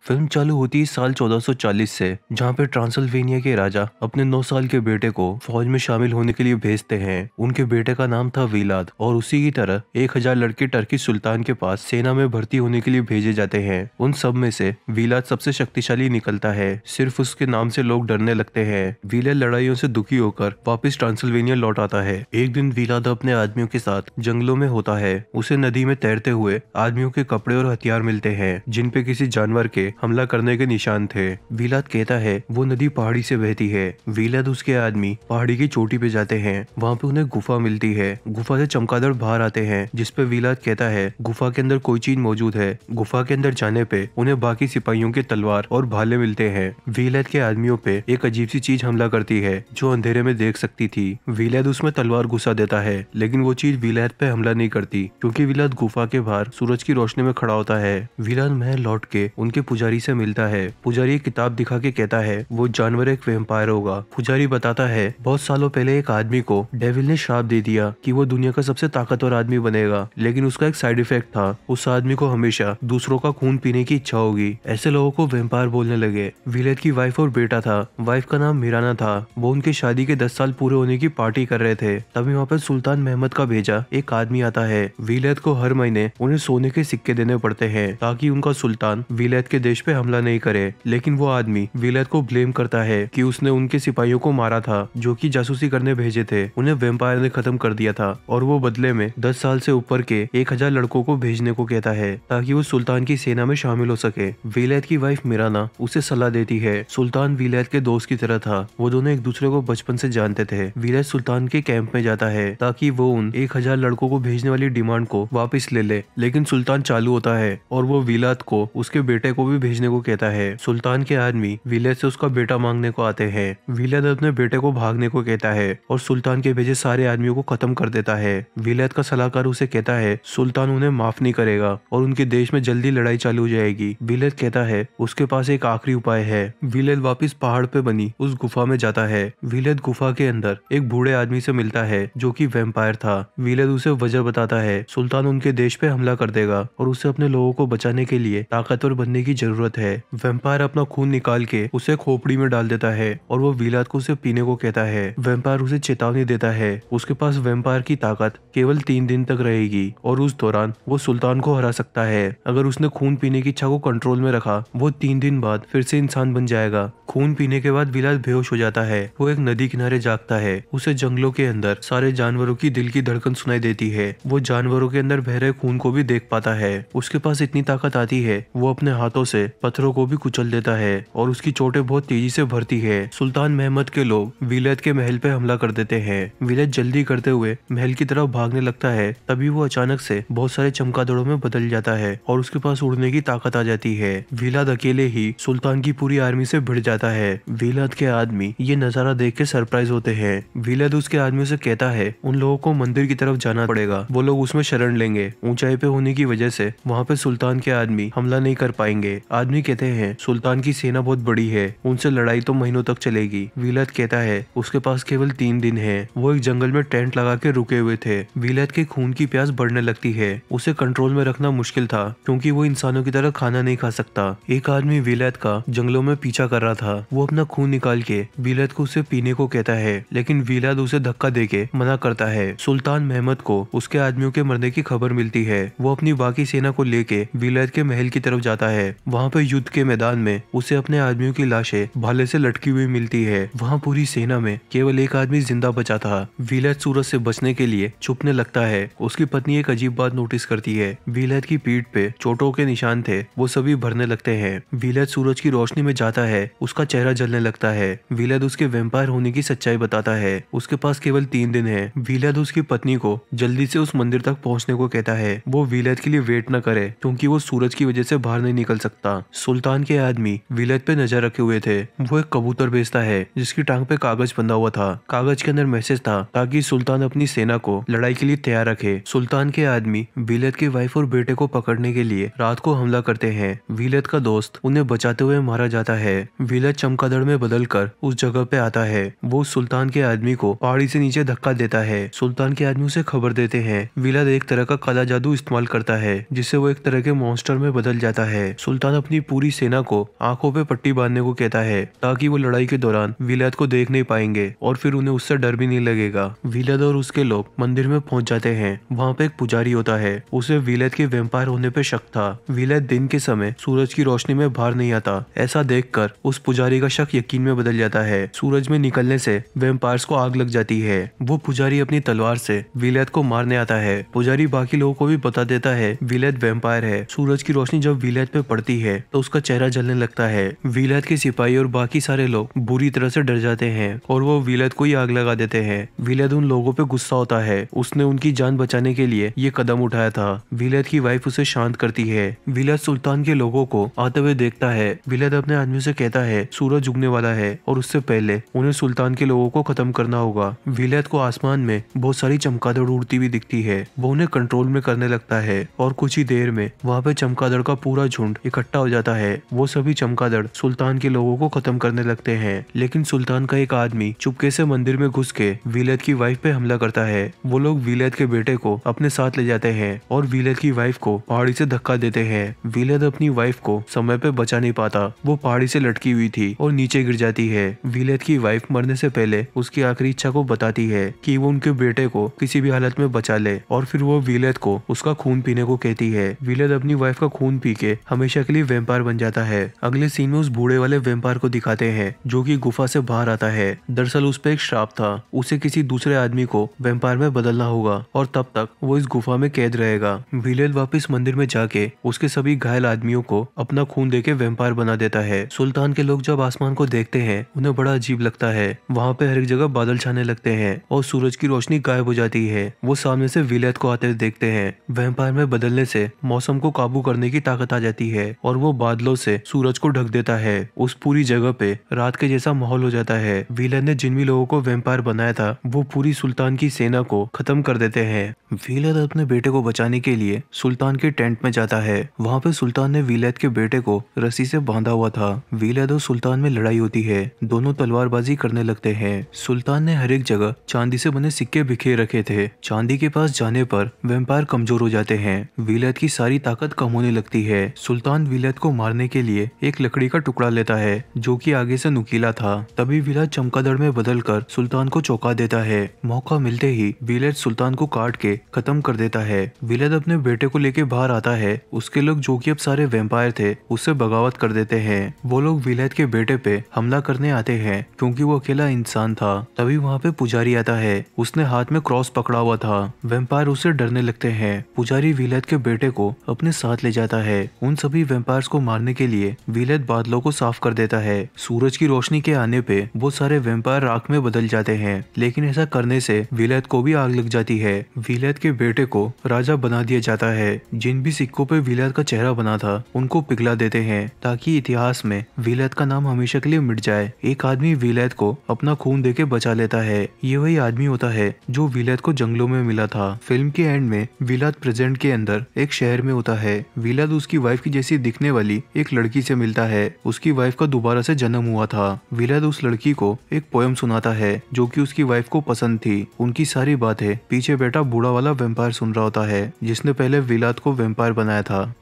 Film चालू होती है साल 1440 से, जहाँ पे ट्रांसल्वेनिया के राजा अपने 9 साल के बेटे को फौज में शामिल होने के लिए भेजते हैं। उनके बेटे का नाम था वीलाद और उसी की तरह 1000 लड़के टर्की सुल्तान के पास सेना में भर्ती होने के लिए भेजे जाते हैं। उन सब में से वीलाद सबसे शक्तिशाली निकलता है। सिर्फ उसके नाम से लोग डरने लगते हैं। वीलाद लड़ाइयों से दुखी होकर वापस ट्रांसल्वेनिया लौट आता है। एक दिन वीलाद अपने आदमियों के साथ जंगलों में होता है। उसे नदी में तैरते हुए आदमियों के कपड़े और हथियार मिलते हैं, जिन पे किसी जानवर के हमला करने के निशान थे। वीलाद कहता है वो नदी पहाड़ी से बहती है। वीलाद उसके आदमी पहाड़ी की चोटी पे जाते हैं। वहाँ पे उन्हें गुफा मिलती है। गुफा से चमगादड़ बाहर आते हैं, जिसपे वीलाद कहता है गुफा के अंदर कोई चीज मौजूद है। गुफा के अंदर जाने पे उन्हें बाकी सिपाहियों के तलवार और भाले मिलते हैं। वीलाद के आदमियों पे एक अजीब सी चीज हमला करती है, जो अंधेरे में देख सकती थी। वीलाद उसमें तलवार घुसा देता है, लेकिन वो चीज वीलाद पे हमला नहीं करती, क्योंकि वीलाद गुफा के बाहर सूरज की रोशनी में खड़ा होता है। वीलाद महल लौट के उनके पुजारी से मिलता है। पुजारी एक किताब दिखा के कहता है वो जानवर एक वैम्पायर होगा। पुजारी बताता है बहुत सालों पहले एक आदमी को डेविल ने श्राप दे दिया कि वो दुनिया का सबसे ताकतवर आदमी बनेगा, लेकिन उसका एक साइड इफेक्ट था। उस आदमी को हमेशा दूसरों का खून पीने की इच्छा होगी। ऐसे लोगों को वैम्पायर बोलने लगे। वीलाद की वाइफ और बेटा था। वाइफ का नाम मिराना था। वो उनकी शादी के 10 साल पूरे होने की पार्टी कर रहे थे। तभी वहाँ पर सुल्तान महमद का भेजा एक आदमी आता है। वीलाद को हर महीने उन्हें सोने के सिक्के देने पड़ते हैं, ताकि उनका सुल्तान वीलाद के देश पे हमला नहीं करे। लेकिन वो आदमी वीलाद को ब्लेम करता है कि उसने उनके सिपाहियों को मारा था, जो कि जासूसी करने भेजे थे। उन्हें वैम्पायर ने खत्म कर दिया था और वो बदले में 10 साल से ऊपर के 1000 लड़कों को भेजने को कहता है, ताकि वो सुल्तान की सेना में शामिल हो सके। वीलाद की वाइफ मिराना उसे सलाह देती है। सुल्तान वीलाद के दोस्त की तरह था। वो दोनों एक दूसरे को बचपन से जानते थे। वीलाद सुल्तान के कैंप में जाता है, ताकि वो उन 1000 लड़कों को भेजने वाली डिमांड को वापस ले ले। लेकिन सुल्तान चालू होता है और वो वीलाद को उसके बेटे को भी भेजने को कहता है। सुल्तान के आदमी वीलाद से उसका बेटा मांगने को आते हैं। वीलाद अपने बेटे को भागने को कहता है और सुल्तान के भेजे सारे आदमियों को खत्म कर देता है। वीलाद का सलाहकार उसे कहता है सुल्तान उन्हें माफ नहीं करेगा और उनके देश में जल्दी लड़ाई चालू हो जाएगी। वीलाद कहता है उसके पास एक आखिरी उपाय है। वीलाद वापस पहाड़ पे बनी उस गुफा में जाता है। वीलाद गुफा के अंदर एक बूढ़े आदमी से मिलता है, जो कि वैम्पायर था। वीलाद उसे वजह बताता है सुल्तान उनके देश पे हमला कर देगा और उसे अपने लोगों को बचाने के लिए ताकतवर बनने की जरूरत है। वैम्पायर अपना खून निकाल के उसे खोपड़ी में डाल देता है और वो वीलाद को उसे पीने को कहता है। वैम्पायर उसे चेतावनी देता है उसके पास वैम्पायर की ताकत केवल 3 दिन तक रहेगी और उस दौरान वो सुल्तान को हरा सकता है। अगर उसने खून पीने की इच्छा को कंट्रोल में रखा, वो 3 दिन बाद फिर से इंसान बन जाएगा। खून पीने के बाद वीलाद बेहोश हो जाता है। वो एक नदी किनारे जागता है। उसे जंगलों के अंदर सारे जानवरों की दिल की धड़कन सुनाई देती है। वो जानवरों के अंदर बह रहे खून को भी देख पाता है। उसके पास इतनी ताकत आती है वो अपने हाथों से पत्थरों को भी कुचल देता है और उसकी चोटें बहुत तेजी से भरती है। सुल्तान महमद के लोग वीलाद के महल पे हमला कर देते हैं। वीलाद जल्दी करते हुए महल की तरफ भागने लगता है। तभी वो अचानक से बहुत सारे चमगादड़ों में बदल जाता है और उसके पास उड़ने की ताकत आ जाती है। वीलाद अकेले ही सुल्तान की पूरी आर्मी से भिड़ जाता है। वीलाद के आदमी ये नजारा देख के सरप्राइज होते हैं। वीलाद उसके आदमियों से कहता है उन लोगों को मंदिर की तरफ जाना पड़ेगा। वो लोग उसमें शरण लेंगे। ऊंचाई पे होने की वजह से वहाँ पे सुल्तान के आदमी हमला नहीं कर पाएंगे। आदमी कहते हैं सुल्तान की सेना बहुत बड़ी है, उनसे लड़ाई तो महीनों तक चलेगी। वीलाद कहता है उसके पास केवल 3 दिन है। वो एक जंगल में टेंट लगा के रुके हुए थे। वीलाद के खून की प्यास बढ़ने लगती है। उसे कंट्रोल में रखना मुश्किल था, क्योंकि वो इंसानों की तरह खाना नहीं खा सकता। एक आदमी वीलाद का जंगलों में पीछा कर रहा था। वो अपना खून निकाल के वीलाद को उसे पीने को कहता है, लेकिन वीलाद उसे धक्का देके मना करता है। सुल्तान महमद को उसके आदमियों के मरने की खबर मिलती है। वो अपनी बाकी सेना को लेके वीलाद के महल की तरफ जाता है। वहाँ पे युद्ध के मैदान में उसे अपने आदमियों की लाशें भाले से लटकी हुई मिलती है। वहाँ पूरी सेना में केवल एक आदमी जिंदा बचा था। वीलाद सूरज से बचने के लिए छुपने लगता है। उसकी पत्नी एक अजीब बात नोटिस करती है। वीलाद की पीठ पे चोटों के निशान थे, वो सभी भरने लगते हैं। वीलाद सूरज की रोशनी में जाता है। उसका चेहरा जलने लगता है। वीलाद उसके वैम्पायर होने की सच्चाई बताता है। उसके पास केवल 3 दिन है। वीलाद उसकी पत्नी को जल्दी से उस मंदिर तक पहुँचने को कहता है। वो वीलाद के लिए वेट न करे, क्योंकि वो सूरज की वजह से बाहर नहीं निकल सकता। सुल्तान के आदमी वीलाद पे नजर रखे हुए थे। वो एक कबूतर भेजता है, जिसकी टांग पे कागज बंधा हुआ था। कागज के अंदर मैसेज था, ताकि सुल्तान अपनी सेना को लड़ाई के लिए तैयार रखे। सुल्तान के आदमी वीलाद की वाइफ और बेटे को पकड़ने के लिए रात को हमला करते हैं। वीलाद का दोस्त उन्हें बचाते हुए मारा जाता है। वीलाद चमगादड़ में बदलकर उस जगह पे आता है। वो सुल्तान के आदमी को पहाड़ी से नीचे धक्का देता है। सुल्तान के आदमी उसे खबर देते हैं। वीलाद एक तरह का काला जादू इस्तेमाल करता है, जिससे वो एक तरह के मॉन्स्टर में बदल जाता है। सुल्तान अपनी पूरी सेना को आंखों पे पट्टी बांधने को कहता है ताकि वो लड़ाई के दौरान विलाद को देख नहीं पाएंगे और फिर उन्हें उससे डर भी नहीं लगेगा। विलाद और उसके लोग मंदिर में पहुंच जाते हैं। वहाँ पे एक पुजारी होता है, उसे विलाद के वेम्पायर होने पे शक था। विलाद दिन के समय सूरज की रोशनी में बाहर नहीं आता। ऐसा देखकर उस पुजारी का शक यकीन में बदल जाता है। सूरज में निकलने से वेम्पायर्स को आग लग जाती है। वो पुजारी अपनी तलवार से विलाद को मारने आता है। पुजारी बाकी लोगों को भी बता देता है विलाद वेम्पायर है। सूरज की रोशनी जब विलाद पे पड़ती है तो उसका चेहरा जलने लगता है। विलाद के सिपाही और बाकी सारे लोग बुरी तरह से डर जाते हैं और वो विलाद को ही आग लगा देते हैं। विलाद उन लोगों पे गुस्सा होता है, उसने उनकी जान बचाने के लिए ये कदम उठाया था। विलाद की वाइफ उसे शांत करती है। विलाद सुल्तान के लोगों को आते हुए देखता है। विलाद अपने आदमियों से कहता है सूरज उगने वाला है और उससे पहले उन्हें सुल्तान के लोगों को खत्म करना होगा। विलाद को आसमान में बहुत सारी चमगादड़ उड़ती हुई दिखती है। वो उन्हें कंट्रोल में करने लगता है और कुछ ही देर में वहाँ पे चमगादड़ का पूरा झुंड इकट्ठा हो जाता है। वो सभी चमगादड़ सुल्तान के लोगों को खत्म करने लगते हैं, लेकिन सुल्तान का एक आदमी चुपके से मंदिर में घुस के विलाद की वाइफ पे हमला करता है। वो लोग विलाद के बेटे को अपने साथ ले जाते हैं और विलाद की वाइफ को पहाड़ी से धक्का देते हैं। विलाद अपनी वाइफ को समय पे बचा नहीं पाता। वो पहाड़ी से लटकी हुई थी और नीचे गिर जाती है। विलाद की वाइफ मरने से पहले उसकी आखिरी इच्छा को बताती है कि वो उनके बेटे को किसी भी हालत में बचा ले और फिर वो विलाद को उसका खून पीने को कहती है। विलाद अपनी वाइफ का खून पी के हमेशा के लिए वेम्पायर बन जाता है। अगले सीन में उस बूढ़े वाले वेम्पायर को दिखाते हैं जो कि गुफा से बाहर आता है। दरअसल उस पे एक श्राप था, उसे किसी दूसरे आदमी को वेम्पायर में बदलना होगा और तब तक वो इस गुफा में कैद रहेगा। विलाद वापस मंदिर में जाके उसके सभी घायल आदमियों को अपना खून देके वेम्पायर बना देता है। सुल्तान के लोग जब आसमान को देखते हैं उन्हें बड़ा अजीब लगता है। वहाँ पे हर एक जगह बादल छाने लगते हैं और सूरज की रोशनी गायब हो जाती है। वो सामने से विलाद को आते हुए देखते हैं। वेम्पायर में बदलने से मौसम को काबू करने की ताकत आ जाती है और वो बादलों से सूरज को ढक देता है। उस पूरी जगह पे रात के जैसा माहौल हो जाता है। विलाद ने जिन भी लोगों को वेम्पायर बनाया था वो पूरी सुल्तान की सेना को खत्म कर देते हैं। विलाद अपने बेटे को बचाने के लिए सुल्तान के टेंट में जाता है। वहाँ पे सुल्तान ने विलाद के बेटे को रस्सी से बांधा हुआ था। विलाद और सुल्तान में लड़ाई होती है। दोनों तलवारबाजी करने लगते हैं। सुल्तान ने हर एक जगह चांदी से बने सिक्के बिखेर रखे थे। चांदी के पास जाने पर वेम्पायर कमजोर हो जाते हैं। विलाद की सारी ताकत कम होने लगती है। सुल्तान विलाद को मारने के लिए एक लकड़ी का टुकड़ा लेता है जो कि आगे से नुकीला था। तभी विलाद चमगादड़ में बदलकर सुल्तान को चौंका देता है। मौका मिलते ही विलाद सुल्तान को काट के खत्म कर देता है। विलाद अपने बेटे को लेके बाहर आता है। उसके लोग जो कि अब सारे वेम्पायर थे उससे बगावत कर देते हैं। वो लोग विलाद के बेटे पे हमला करने आते हैं क्योंकि वो अकेला इंसान था। तभी वहाँ पे पुजारी आता है। उसने हाथ में क्रॉस पकड़ा हुआ था। वेम्पायर उससे डरने लगते हैं। पुजारी विलाद के बेटे को अपने साथ ले जाता है। उन सभी वेम्पायर्स को मारने के लिए विलाद बादलों को साफ कर देता है। सूरज की रोशनी के आने पे बहुत सारे वेम्पायर राख में बदल जाते हैं, लेकिन ऐसा करने से विलाद को भी आग लग जाती है। विलाद के बेटे को राजा बना दिया जाता है। जिन भी सिक्कों पे विलाद का चेहरा बना था उनको पिघला देते हैं ताकि इतिहास में विलाद का नाम हमेशा के लिए मिट जाए। एक आदमी विलाद को अपना खून देके बचा लेता है। ये वही आदमी होता है जो विलाद को जंगलों में मिला था। फिल्म के एंड में विलाद प्रेजेंट के अंदर एक शहर में होता है। विलाद उसकी वाइफ की जैसी दिखने वाली एक लड़की से मिलता है। उसकी वाइफ का दोबारा से जन्म हुआ था। विलाद उस लड़की को एक पोयम सुनाता है जो कि उसकी वाइफ को पसंद थी। उनकी सारी बातें पीछे बैठा बूढ़ा वाला वेम्पायर सुन रहा होता है जिसने पहले विलाद को वेम्पायर बनाया था।